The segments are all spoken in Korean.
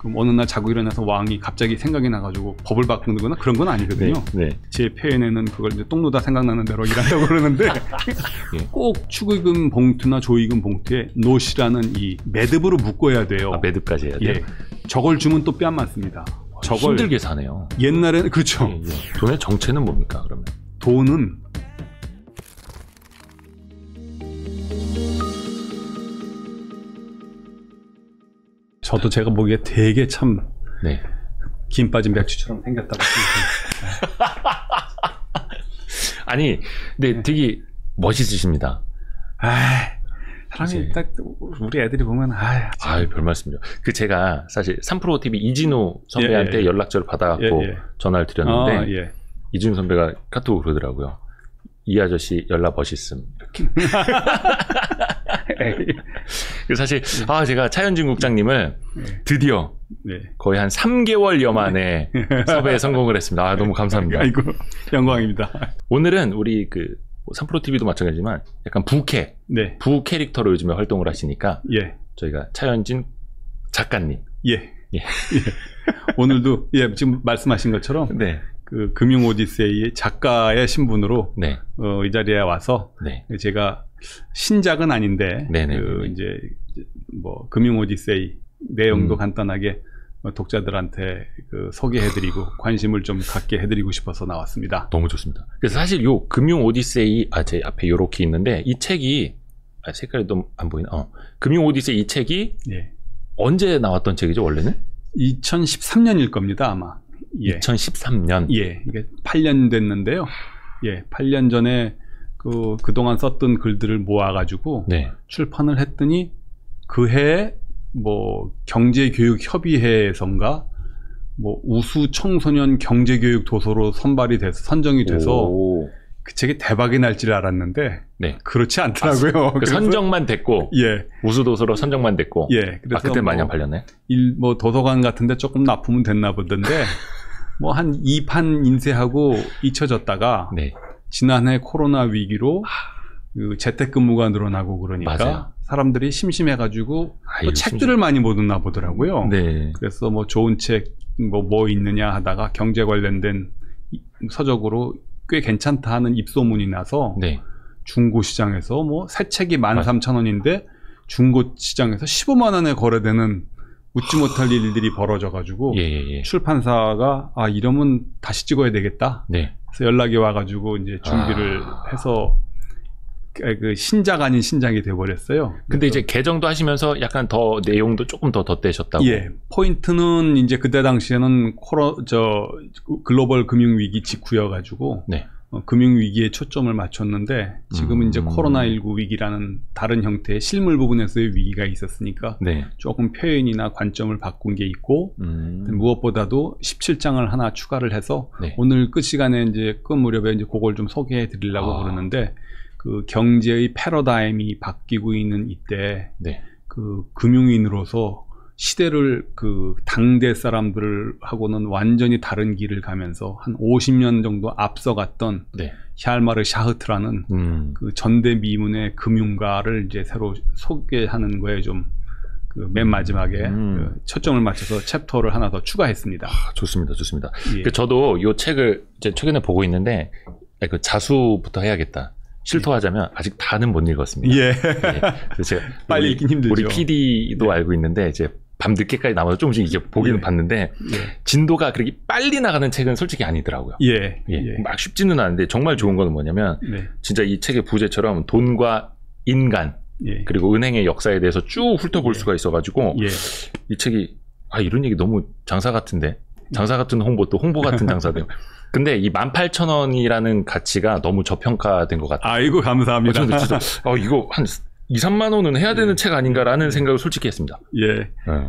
그럼 어느 날 자고 일어나서 왕이 갑자기 생각이 나가지고 법을 바꾸거나 그런 건 아니거든요. 네. 제 표현에는 그걸 이제 똥누다 생각나는 대로 일한다고 그러는데 예. 꼭 축의금 봉투나 조의금 봉투에 노시라는 이 매듭으로 묶어야 돼요. 아, 매듭까지 해야 돼요? 예. 저걸 주면 또 뺨 맞습니다. 저걸 힘들게 사네요. 옛날에는 그렇죠. 예, 예. 돈의 정체는 뭡니까 그러면? 돈은 저도 제가 보기에 되게 참 네. 김 빠진 맥주처럼 생겼다고 생각합니다. 아니, 근데 되게 멋있으십니다. 사람이 딱 우리 애들이 보면 별 말씀이요. 제가 사실 3프로 TV 이진우 선배한테 연락처를 받아갖고 전화를 드렸는데 이진우 선배가 카톡으로 그러더라고요. 이 아저씨 연락 멋있음 이렇게. 사실 제가 차현진 국장님을 드디어 거의 한 3개월여 만에 섭외에 성공을 했습니다. 너무 감사합니다. 아이고 영광입니다. 오늘은 우리 3프로 TV도 마찬가지지만 약간 부 캐릭터로 요즘에 활동을 하시니까 저희가 차현진 작가님 오늘도 지금 말씀하신 것처럼 그 금융 오디세이의 작가의 신분으로 이 자리에 와서 제가 신작은 아닌데 이제 뭐 금융 오디세이 내용도 간단하게 독자들한테 소개해드리고 관심을 좀 갖게 해드리고 싶어서 나왔습니다. 너무 좋습니다. 그래서 사실 요 금융 오디세이 제 앞에 요렇게 있는데 이 책이 색깔이 좀 안 보이나? 금융 오디세이 이 책이 언제 나왔던 책이죠 원래는? 2013년일 겁니다 아마. 2013년. 이게 8년 됐는데요. 8년 전에 그동안 썼던 글들을 모아가지고 출판을 했더니 그 해에 뭐 경제교육협의회에선가 뭐 우수 청소년 경제교육 도서로 선정이 돼서 그 책이 대박이 날 줄 알았는데 그렇지 않더라고요. 선정만 됐고 우수 도서로 선정만 됐고 그래서 그때 많이 안 팔렸네. 뭐 도서관 같은데 조금 납품은 됐나 보던데 뭐 한 2판 인쇄하고 잊혀졌다가 지난해 코로나 위기로 재택근무가 늘어나고 그러니까 사람들이 심심해가지고 또 책들을 많이 못 읽나 보더라고요. 그래서 뭐 좋은 책 뭐 있느냐 하다가 경제 관련된 서적으로 꽤 괜찮다 하는 입소문이 나서 중고시장에서 뭐 새 책이 13,000원인데 중고시장에서 15만 원에 거래되는 웃지 못할 일들이 벌어져가지고 출판사가 이러면 다시 찍어야 되겠다. 그래서 연락이 와가지고 이제 준비를 해서 그 신작 아닌 신작이 돼버렸어요. 근데 이제 개정도 하시면서 약간 더 내용도 조금 더 덧대셨다고. 포인트는 이제 그때 당시에는 글로벌 금융위기 직후여가지고 금융위기에 초점을 맞췄는데 지금은 이제 코로나19 위기라는 다른 형태의 실물 부분에서의 위기가 있었으니까 조금 표현이나 관점을 바꾼 게 있고 무엇보다도 17장을 하나 추가를 해서 오늘 끝 시간에 이제 끝 무렵에 이제 그걸 좀 소개해 드리려고 그러는데 그 경제의 패러다임이 바뀌고 있는 이때 그 금융인으로서 시대를 당대 사람들하고는 완전히 다른 길을 가면서 한 50년 정도 앞서갔던 샬마르 샤흐트라는 그 전대미문의 금융가를 이제 새로 소개하는 거에 좀 맨 마지막에 초점을 맞춰서 챕터를 하나 더 추가했습니다. 좋습니다. 저도 이 책을 이제 최근에 보고 있는데 자수부터 해야겠다. 실토하자면 아직 다는 못 읽었습니다. 그래서 제가 빨리 읽긴 힘들죠. 우리 PD도 알고 있는데 이제 밤 늦게까지 남아서 조금씩 이제 보기는 봤는데 진도가 그렇게 빨리 나가는 책은 솔직히 아니더라고요. 막 쉽지는 않은데 정말 좋은 건 뭐냐면 진짜 이 책의 부제처럼 돈과 인간 그리고 은행의 역사에 대해서 쭉 훑어볼 수가 있어가지고 이 책이 이런 얘기 너무 장사 같은데 장사 같은 홍보 또 홍보 같은 장사돼요. 근데 이 18,000원이라는 가치가 너무 저평가된 것 같아요. 아이고 감사합니다. 진짜 이거 한 2, 3만 원은 해야 되는 책 아닌가라는 생각을 솔직히 했습니다.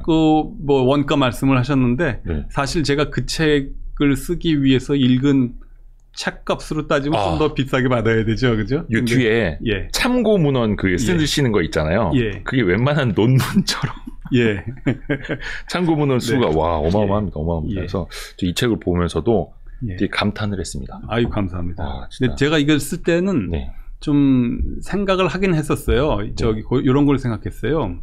뭐 원가 말씀을 하셨는데 사실 제가 그 책을 쓰기 위해서 읽은 책값으로 따지면 좀 더 비싸게 받아야 되죠, 그죠? 이 뒤에 참고 문헌 쓰시는 거 있잖아요. 그게 웬만한 논문처럼. 참고 문헌 수가 어마어마합니다. 그래서 이 책을 보면서도 되게 감탄을 했습니다. 아유 감사합니다. 근데 제가 이걸 쓸 때는 좀 생각을 하긴 했었어요. 이런 걸 생각했어요.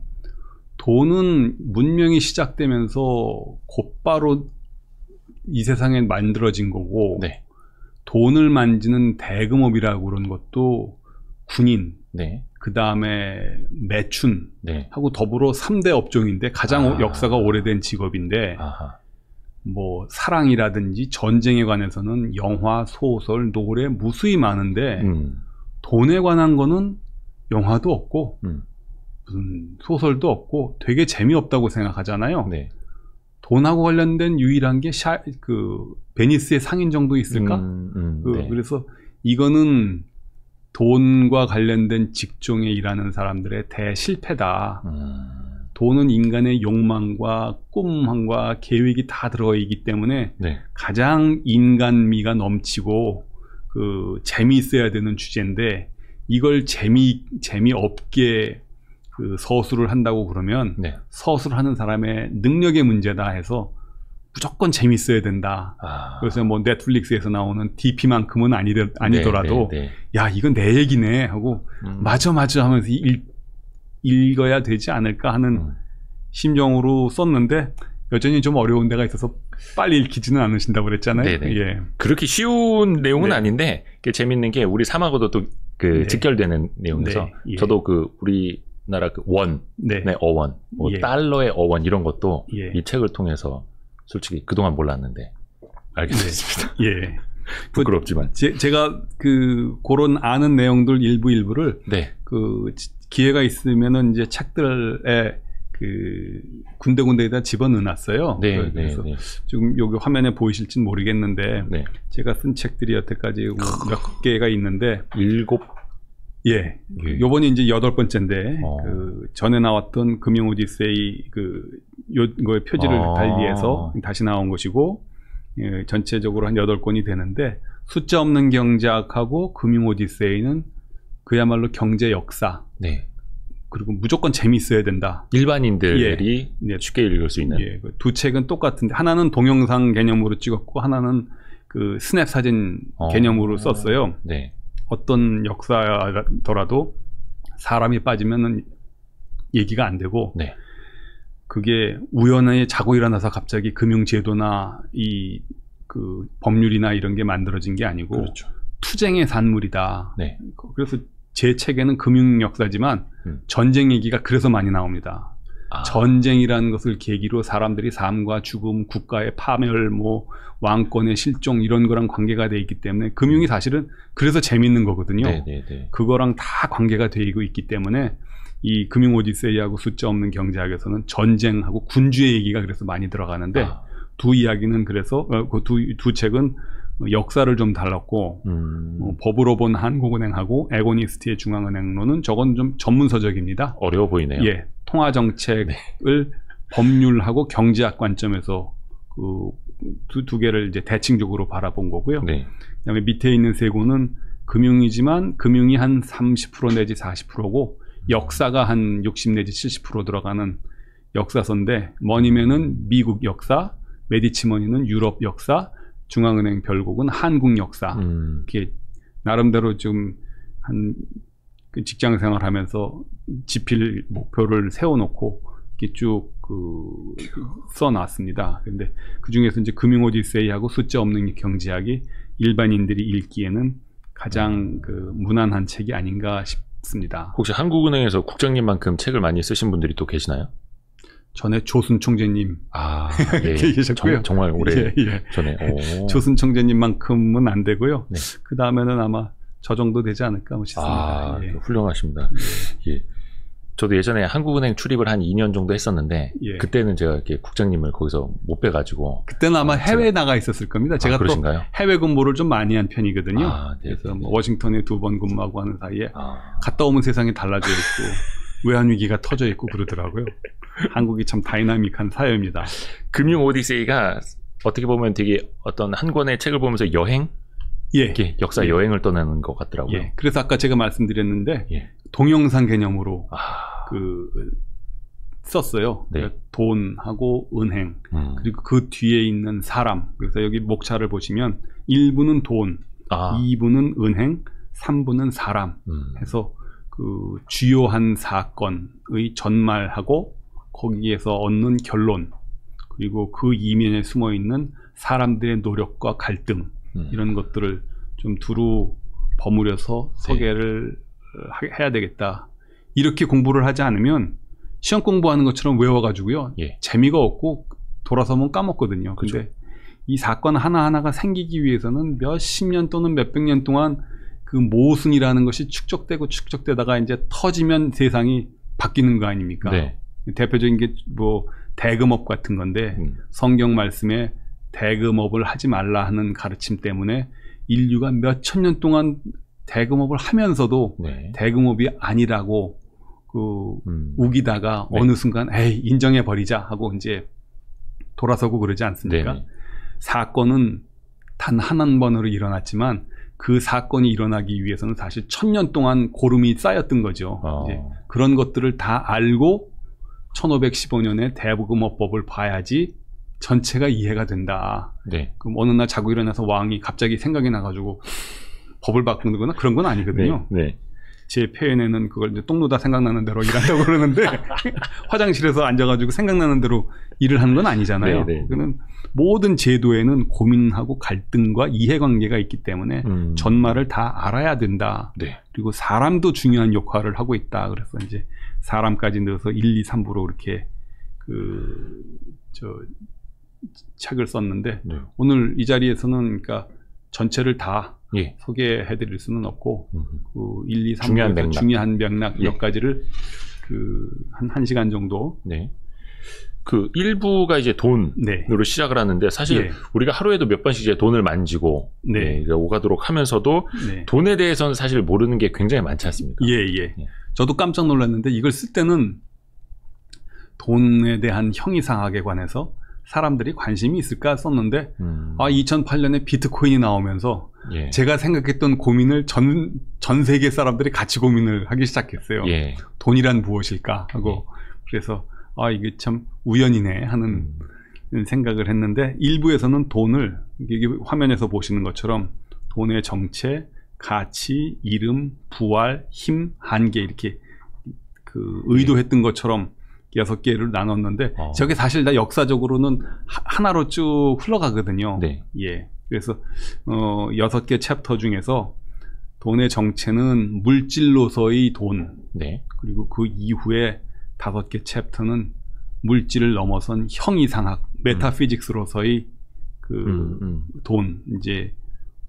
돈은 문명이 시작되면서 곧바로 이 세상에 만들어진 거고 네. 돈을 만지는 대금업이라고 그런 것도 군인, 네. 그 다음에 매춘 네. 하고 더불어 3대 업종인데 가장 역사가 오래된 직업인데 아하. 뭐 사랑이라든지 전쟁에 관해서는 영화, 소설, 노래 무수히 많은데 돈에 관한 거는 영화도 없고 무슨 소설도 없고 되게 재미없다고 생각하잖아요. 네. 돈하고 관련된 유일한 게 그 베니스의 상인 정도 있을까? 네. 그래서 이거는 돈과 관련된 직종에 일하는 사람들의 대실패다. 돈은 인간의 욕망과 꿈과 계획이 다 들어가 있기 때문에 네. 가장 인간미가 넘치고 그 재미있어야 되는 주제인데 이걸 재미없게 그 서술을 한다고 그러면 네. 서술하는 사람의 능력의 문제다 해서 무조건 재밌어야 된다. 그래서 뭐 넷플릭스에서 나오는 DP만큼은 아니더라도 네, 네, 네. 야 이건 내 얘기네 하고 맞아 하면서 읽어야 되지 않을까 하는 심정으로 썼는데 여전히 좀 어려운 데가 있어서 빨리 읽히지는 않으신다고 그랬잖아요. 예. 그렇게 쉬운 내용은 네. 아닌데 재밌는 게 우리 사마고도 또 그 네. 직결되는 내용에서 네. 예. 저도 그 우리나라 그 원, 네. 어원, 뭐 예. 달러의 어원 이런 것도 예. 이 책을 통해서 솔직히 그동안 몰랐는데 알게 됐습니다. 예. 부끄럽지만 제가 그런 아는 내용들 일부를 네. 그 기회가 있으면은 이제 책들에 그 군데군데에다 집어넣어놨어요. 네, 그래서 네. 지금 여기 화면에 보이실진 모르겠는데 네. 제가 쓴 책들이 여태까지 몇 개가 있는데 7. 예. 요번이 이제 8번째인데 그 전에 나왔던 금융 오디세이 요거의 표지를 달리해서 다시 나온 것이고 예, 전체적으로 한 8권이 되는데 숫자 없는 경제학하고 금융 오디세이는 그야말로 경제 역사. 네. 그리고 무조건 재미있어야 된다. 일반인들이 예. 쉽게 읽을 수 있는. 예. 두 책은 똑같은데 하나는 동영상 개념으로 찍었고 하나는 그 스냅 사진 개념으로 썼어요. 네. 어떤 역사더라도 사람이 빠지면은 얘기가 안 되고 네. 그게 우연히 자고 일어나서 갑자기 금융제도나 그 법률이나 이런 게 만들어진 게 아니고 그렇죠. 투쟁의 산물이다. 네. 그래서 제 책에는 금융 역사지만 전쟁 얘기가 그래서 많이 나옵니다. 전쟁이라는 것을 계기로 사람들이 삶과 죽음, 국가의 파멸, 뭐 왕권의 실종 이런 거랑 관계가 돼 있기 때문에 금융이 사실은 그래서 재밌는 거거든요. 네네네. 그거랑 다 관계가 되고 있기 때문에 이 금융 오디세이하고 숫자 없는 경제학에서는 전쟁하고 군주의 얘기가 그래서 많이 들어가는데 두 이야기는 그래서 그 두 책은 역사를 좀 달랐고 법으로 본 한국은행하고 에고니스트의 중앙은행론은 저건 좀 전문서적입니다. 어려워 보이네요. 예, 통화정책을 네. 법률하고 경제학 관점에서 그 두 개를 이제 대칭적으로 바라본 거고요. 네. 그다음에 밑에 있는 세 권은 금융이지만 금융이 한 30% 내지 40%고 역사가 한 60 내지 70% 들어가는 역사서인데 머니맨은 미국 역사, 메디치머니는 유럽 역사, 중앙은행 별곡은 한국 역사. 이렇게 나름대로 좀 그 직장 생활하면서 지필 목표를 세워놓고 이렇게 쭉 써놨습니다. 근데 그 중에서 이제 금융 오디세이하고 숫자 없는 경제학이 일반인들이 읽기에는 가장 무난한 책이 아닌가 싶습니다. 혹시 한국은행에서 국장님만큼 책을 많이 쓰신 분들이 또 계시나요? 전에 조순 총재님 예. 계셨고요. 정말 오래 전에 조순 총재님만큼은 안 되고요. 네. 그 다음에는 아마 저 정도 되지 않을까 싶습니다. 예. 훌륭하십니다. 예. 저도 예전에 한국은행 출입을 한 2년 정도 했었는데 예. 그때는 제가 이렇게 국장님을 거기서 못 뵈가지고 그때는 아마 해외에 나가 있었을 겁니다. 제가 또 해외 근무를 좀 많이 한 편이거든요. 네, 그래서 뭐 워싱턴에 2번 근무하고 하는 사이에 갔다 오면 세상이 달라져 있고 외환위기가 터져 있고 그러더라고요. 한국이 참 다이나믹한 사회입니다. 금융 오디세이가 어떻게 보면 되게 어떤 한 권의 책을 보면서 여행? 예. 역사 여행을 떠나는 것 같더라고요. 예. 그래서 아까 제가 말씀드렸는데 동영상 개념으로 썼어요. 네. 그러니까 돈하고 은행 그리고 그 뒤에 있는 사람. 그래서 여기 목차를 보시면 1부는 돈, 2부는 은행, 3부는 사람 해서 그 주요한 사건의 전말하고 거기에서 얻는 결론, 그리고 그 이면에 숨어 있는 사람들의 노력과 갈등, 이런 것들을 좀 두루 버무려서 소개를 해야 되겠다. 이렇게 공부를 하지 않으면 시험 공부하는 것처럼 외워가지고요. 재미가 없고 돌아서면 까먹거든요. 근데 그렇죠. 이 사건 하나하나가 생기기 위해서는 몇십 년 또는 몇백 년 동안 그 모순이라는 것이 축적되고 축적되다가 이제 터지면 세상이 바뀌는 거 아닙니까? 네. 대표적인 게 뭐 대금업 같은 건데 성경 말씀에 대금업을 하지 말라 하는 가르침 때문에 인류가 몇천 년 동안 대금업을 하면서도 네. 대금업이 아니라고 우기다가 네. 어느 순간 에이 인정해 버리자 하고 이제 돌아서고 그러지 않습니까? 네. 사건은 단 한 번으로 일어났지만 그 사건이 일어나기 위해서는 사실 1000년 동안 고름이 쌓였던 거죠. 이제 그런 것들을 다 알고 1515년에 대금업법을 봐야지 전체가 이해가 된다. 네. 그럼 어느 날 자고 일어나서 왕이 갑자기 생각이 나가지고 법을 바꾸거나 그런 건 아니거든요. 네. 네. 제 표현에는 그걸 이제 똥 누다 생각나는 대로 일한다고 그러는데 화장실에서 앉아가지고 생각나는 대로 일을 하는 건 아니잖아요. 네, 네. 그는 모든 제도에는 고민하고 갈등과 이해관계가 있기 때문에 전말을 다 알아야 된다. 네. 그리고 사람도 중요한 역할을 하고 있다. 그래서 이제 사람까지 넣어서 1, 2, 3부로 이렇게 책을 썼는데 네. 오늘 이 자리에서는 그러니까 전체를 다 예. 소개해드릴 수는 없고 그 1, 2, 3 중요한 맥락 몇 가지를 한 시간 정도. 네. 그 1부가 이제 돈으로 네. 시작을 하는데 사실 예. 우리가 하루에도 몇 번씩 이제 돈을 만지고 네. 오가도록 하면서도 네. 돈에 대해서는 사실 모르는 게 굉장히 많지 않습니까? 예. 저도 깜짝 놀랐는데 이걸 쓸 때는 돈에 대한 형이상학에 관해서 사람들이 관심이 있을까 썼는데 2008년에 비트코인이 나오면서 예. 제가 생각했던 고민을 전 세계 사람들이 같이 고민을 하기 시작했어요. 예. 돈이란 무엇일까 하고 그래서 이게 참 우연이네 하는 생각을 했는데 일부에서는 돈을 이게 화면에서 보시는 것처럼 돈의 정체, 가치, 이름, 부활, 힘, 한계 이렇게 의도했던 것처럼 6개를 나눴는데 저게 사실 다 역사적으로는 하나로 쭉 흘러가거든요. 네. 예. 그래서 6개 챕터 중에서 돈의 정체는 물질로서의 돈. 네. 그리고 그 이후에 5개 챕터는 물질을 넘어선 형이상학, 메타피직스로서의 돈 이제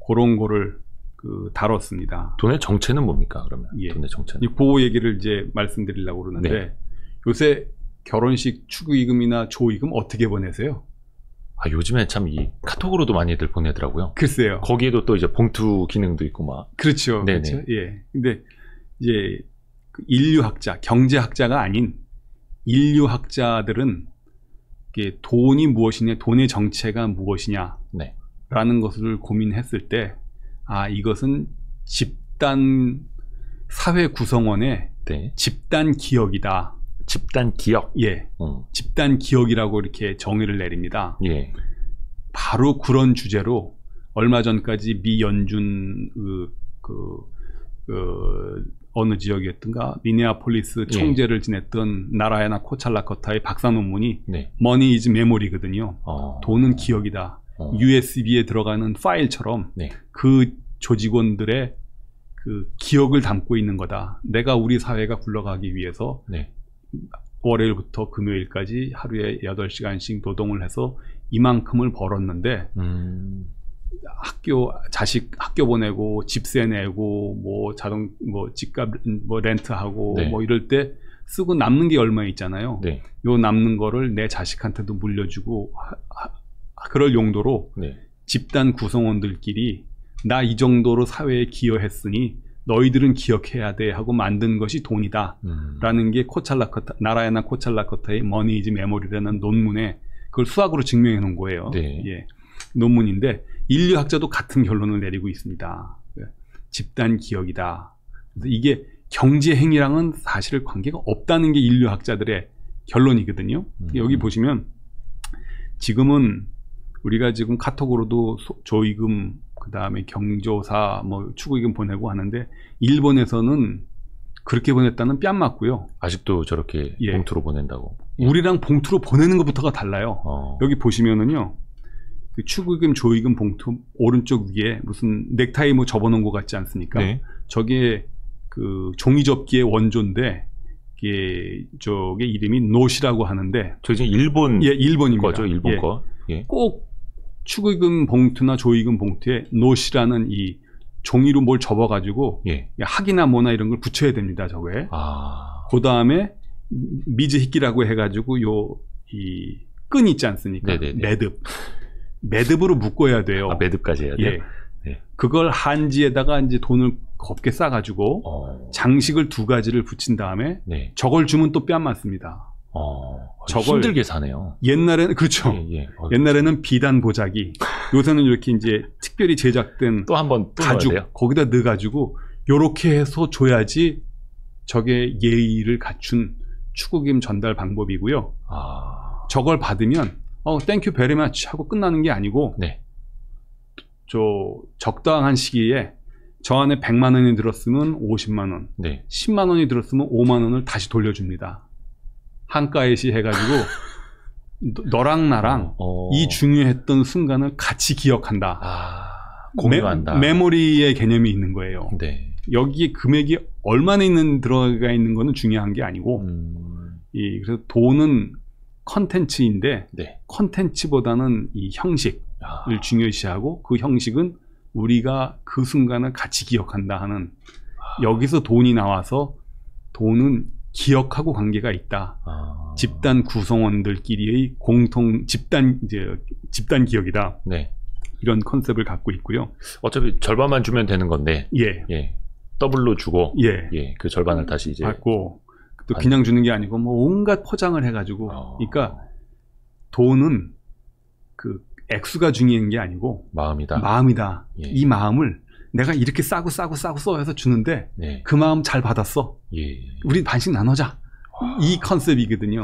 그런 거를 다뤘습니다. 돈의 정체는 뭡니까? 그러면 예. 돈의 정체는 그 얘기를 이제 말씀드리려고 그러는데 네. 요새 결혼식 축의금이나 조의금 어떻게 보내세요? 요즘에 참 이 카톡으로도 많이들 보내더라고요. 글쎄요. 거기에도 또 이제 봉투 기능도 있고 막. 그렇죠. 네네. 그렇죠. 예. 근데 이제 인류학자, 경제학자가 아닌 인류학자들은 이게 돈이 무엇이냐, 돈의 정체가 무엇이냐라는 네. 것을 고민했을 때, 이것은 집단 사회 구성원의 네. 집단 기억이다. 집단 기억? 예. 집단 기억이라고 이렇게 정의를 내립니다. 예. 바로 그런 주제로 얼마 전까지 미 연준 어느 지역이었던가 미네아폴리스 총재를 지냈던 나라야나 코찰라커타의 박사 논문이 네. Money is Memory거든요. 돈은 기억이다. USB에 들어가는 파일처럼 네. 그 조직원들의 그 기억을 담고 있는 거다. 내가 우리 사회가 굴러가기 위해서 네. 월요일부터 금요일까지 하루에 8시간씩 노동을 해서 이만큼을 벌었는데 자식 학교 보내고 집세 내고 집값 렌트하고 네. 이럴 때 쓰고 남는 게 얼마 있잖아요. 네. 요 남는 거를 내 자식한테도 물려주고 그럴 용도로 네. 집단 구성원들끼리 나 이 정도로 사회에 기여했으니 너희들은 기억해야 돼 하고 만든 것이 돈이다 라는 게 나라야나 코찰라커타의 Money is Memory라는 논문에 그걸 수학으로 증명해 놓은 거예요. 네. 예. 논문인데 인류학자도 같은 결론을 내리고 있습니다. 집단 기억이다. 그래서 이게 경제 행위랑은 사실 관계가 없다는 게 인류학자들의 결론이거든요. 여기 보시면 지금은 우리가 지금 카톡으로도 조의금 그 다음에 경조사 축의금 보내고 하는데 일본에서는 그렇게 보냈다는 뺨 맞고요. 아직도 저렇게 예. 봉투로 보낸다고. 예. 우리랑 봉투로 보내는 것부터가 달라요. 여기 보시면은요. 그 축의금, 조의금 봉투 오른쪽 위에 무슨 넥타이 뭐 접어놓은 것 같지 않습니까? 네. 저게 그 종이접기의 원조인데 이게 저게 이름이 노시라고 하는데. 저 지금 일본 예, 일본입니다. 거죠, 일본 예. 거. 예. 꼭 축의금 봉투나 조의금 봉투에 노시라는 이 종이로 뭘 접어가지고 예. 학이나 뭐나 이런 걸 붙여야 됩니다. 저거에. 그 다음에 미즈히키라고 해가지고 이 끈 있지 않습니까? 네네네. 매듭으로 묶어야 돼요. 아, 매듭까지 해야 돼요? 예. 네. 그걸 한지에다가 이제 돈을 곱게 싸가지고 장식을 2가지를 붙인 다음에 네. 저걸 주면 또 뺨 맞습니다. 저걸 힘들게 사네요. 옛날에는 그렇죠. 예, 예. 옛날에는 비단 보자기, 요새는 이렇게 이제 특별히 제작된 또 한 번 가죽 거기다 넣어가지고 요렇게 해서 줘야지 저게 예의를 갖춘 축의금 전달 방법이고요. 저걸 받으면 땡큐 베리 마치 하고 끝나는 게 아니고 네. 저 적당한 시기에 저 안에 100만 원이 들었으면 50만 원, 네. 10만 원이 들었으면 5만 원을 다시 돌려줍니다. 한가에시 해가지고 너랑 나랑 이 중요했던 순간을 같이 기억한다. 공유한다. 메모리의 개념이 있는 거예요. 네. 여기에 금액이 얼마나 들어가 있는 거는 중요한 게 아니고 그래서 돈은 컨텐츠인데 네. 컨텐츠보다는 이 형식을 중요시하고 그 형식은 우리가 그 순간을 같이 기억한다 하는 여기서 돈이 나와서 돈은 기억하고 관계가 있다. 집단 구성원들끼리의 공통 집단 기억이다. 네. 이런 컨셉을 갖고 있고요. 어차피 절반만 주면 되는 건데. 예. 예. 더블로 주고. 예. 예. 그 절반을 다시 이제 받고 또 그냥 주는 게 아니고 뭐 온갖 포장을 해가지고. 그러니까 돈은 그 액수가 중요한 게 아니고 마음이다. 예. 이 마음을 내가 이렇게 싸고 써서 주는데 네. 그 마음 잘 받았어. 예. 우리 반씩 나누자. 이 컨셉이거든요.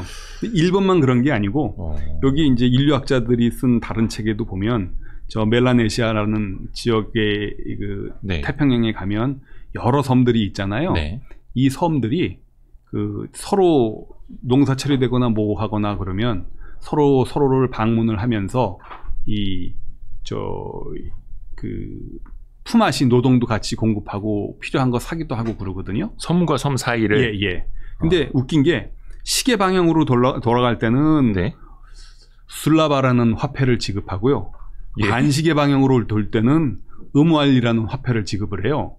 일본만 그런 게 아니고 여기 이제 인류학자들이 쓴 다른 책에도 보면 저 멜라네시아라는 지역의 그 네. 태평양에 가면 여러 섬들이 있잖아요. 네. 이 섬들이 그 서로 농사철이 되거나 뭐 하거나 그러면 서로를 방문을 하면서 품앗이 노동도 같이 공급하고 필요한 거 사기도 하고 그러거든요. 섬과 섬 사이를. 예. 근데 웃긴 게 시계 방향으로 돌아갈 때는 네. 술라바라는 화폐를 지급하고요. 예. 반시계 방향으로 돌 때는 음왈리라는 화폐를 지급을 해요.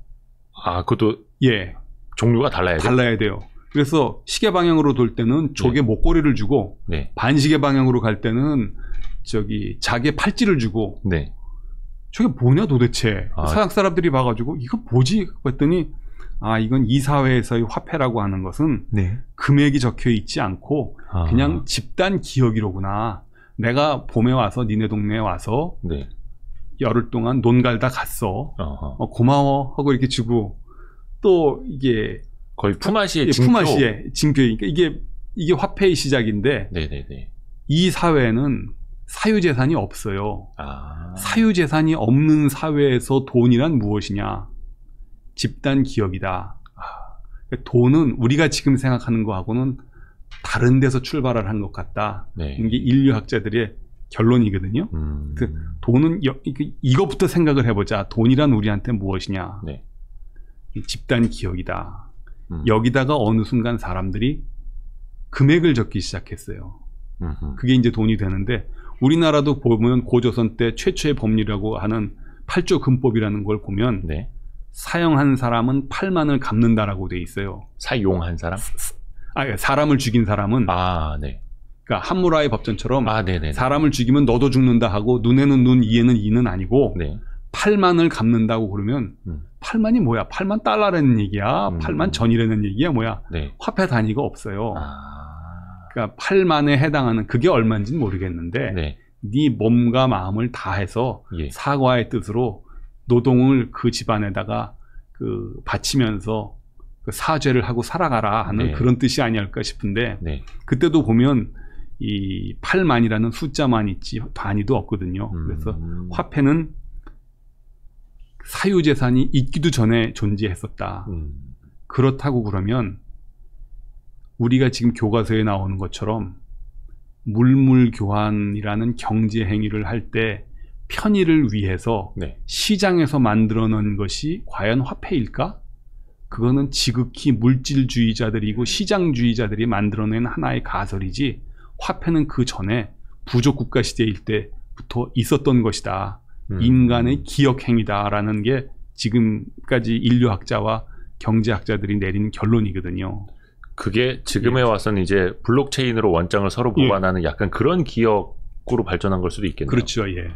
그것도 예. 종류가 달라야 돼요. 그래서 시계 방향으로 돌 때는 조개 목걸이를 주고 네. 반시계 방향으로 갈 때는 자개 팔찌를 주고 네. 저게 뭐냐 도대체. 서양 사람들이 봐가지고 이거 뭐지? 그랬더니 이건 이 사회에서의 화폐라고 하는 것은 네. 금액이 적혀 있지 않고 그냥 집단 기억이로구나. 내가 봄에 와서 니네 동네에 와서 네. 열흘 동안 논 갈다 갔어. 고마워 하고 이렇게 주고 또 이게 거의 품앗이의 징표. 그러니까 이게 화폐의 시작인데 네네네. 이 사회는 사유재산이 없어요. 사유재산이 없는 사회에서 돈이란 무엇이냐? 집단 기업이다. 돈은 우리가 지금 생각하는 거하고는 다른 데서 출발을 한 것 같다. 네. 이게 인류학자들의 결론이거든요. 돈은 이것부터 생각을 해보자. 돈이란 우리한테 무엇이냐? 네. 집단 기억이다. 여기다가 어느 순간 사람들이 금액을 적기 시작했어요. 그게 이제 돈이 되는데 우리나라도 보면 고조선 때 최초의 법률이라고 하는 8조 금법이라는 걸 보면 네. 사형한 사람은 8만을 갚는다라고 돼 있어요. 사용한 사람? 사람을 죽인 사람은 네. 그러니까 함무라이 법전처럼 사람을 죽이면 너도 죽는다 하고 눈에는 눈, 이에는 이는 아니고 네. 8만을 갚는다고 그러면 8만이 뭐야? 8만 달러라는 얘기야? 8만 전이라는 얘기야? 뭐야? 네. 화폐 단위가 없어요. 그러니까 8만에 해당하는 그게 얼마인지는 모르겠는데 네 몸과 마음을 다해서 예. 사과의 뜻으로 노동을 그 집안에다가 바치면서 사죄를 하고 살아가라 하는 네. 그런 뜻이 아니었을까 싶은데 네. 그때도 보면 이 8만이라는 숫자만 있지 단위도 없거든요. 그래서 화폐는 사유재산이 있기도 전에 존재했었다. 그렇다고 그러면 우리가 지금 교과서에 나오는 것처럼 물물교환이라는 경제 행위를 할 때 편의를 위해서 네. 시장에서 만들어 놓은 것이 과연 화폐일까? 그거는 지극히 물질주의자들이고 시장주의자들이 만들어낸 하나의 가설이지 화폐는 그 전에 부족국가 시대일 때부터 있었던 것이다. 인간의 기억행위다라는 게 지금까지 인류학자와 경제학자들이 내린 결론이거든요. 그게 지금에 와서는 이제 블록체인으로 원장을 서로 보관하는 약간 그런 기억으로 발전한 걸 수도 있겠네요. 그렇죠. 예.